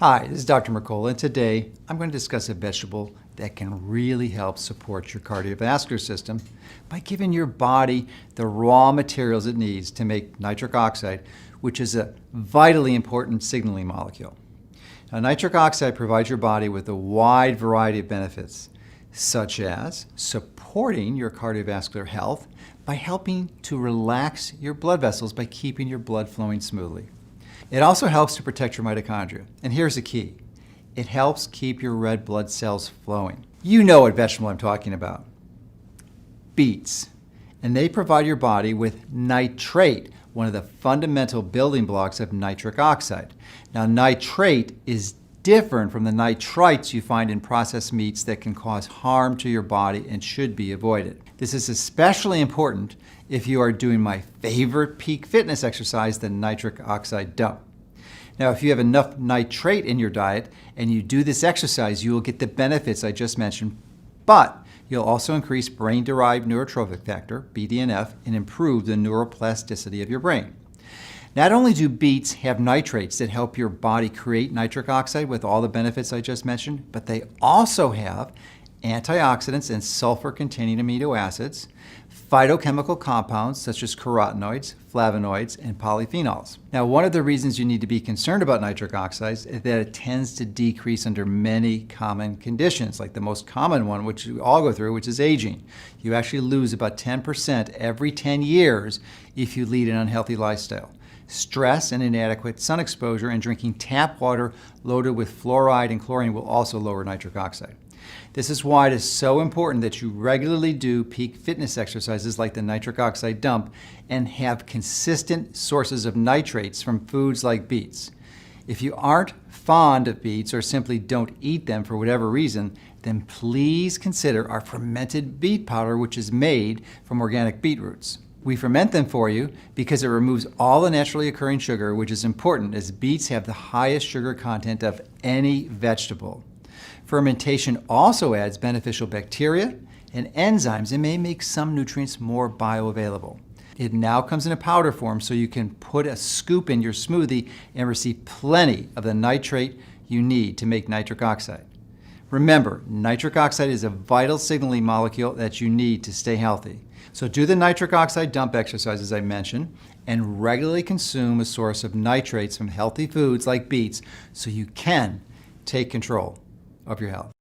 Hi, this is Dr. Mercola, and today I'm going to discuss a vegetable that can really help support your cardiovascular system by giving your body the raw materials it needs to make nitric oxide, which is a vitally important signaling molecule. Now, nitric oxide provides your body with a wide variety of benefits, such as supporting your cardiovascular health by helping to relax your blood vessels by keeping your blood flowing smoothly. It also helps to protect your mitochondria. And here's the key. It helps keep your red blood cells flowing. You know what vegetable I'm talking about. Beets. And they provide your body with nitrate, one of the fundamental building blocks of nitric oxide. Now, nitrate is different from the nitrites you find in processed meats that can cause harm to your body and should be avoided. This is especially important if you are doing my favorite peak fitness exercise, the nitric oxide dump. Now, if you have enough nitrate in your diet and you do this exercise, you will get the benefits I just mentioned, but you'll also increase brain-derived neurotrophic factor, BDNF, and improve the neuroplasticity of your brain. Not only do beets have nitrates that help your body create nitric oxide with all the benefits I just mentioned, but they also have antioxidants and sulfur-containing amino acids, phytochemical compounds such as carotenoids, flavonoids, and polyphenols. Now, one of the reasons you need to be concerned about nitric oxides is that it tends to decrease under many common conditions, like the most common one, which we all go through, which is aging. You actually lose about 10% every 10 years if you lead an unhealthy lifestyle. Stress and inadequate sun exposure and drinking tap water loaded with fluoride and chlorine will also lower nitric oxide. This is why it is so important that you regularly do peak fitness exercises like the nitric oxide dump and have consistent sources of nitrates from foods like beets. If you aren't fond of beets or simply don't eat them for whatever reason, then please consider our fermented beet powder, which is made from organic beetroots. We ferment them for you because it removes all the naturally occurring sugar, which is important as beets have the highest sugar content of any vegetable. Fermentation also adds beneficial bacteria and enzymes and may make some nutrients more bioavailable. It now comes in a powder form so you can put a scoop in your smoothie and receive plenty of the nitrate you need to make nitric oxide. Remember, nitric oxide is a vital signaling molecule that you need to stay healthy. So do the nitric oxide dump exercises I mentioned and regularly consume a source of nitrates from healthy foods like beets so you can take control of your health.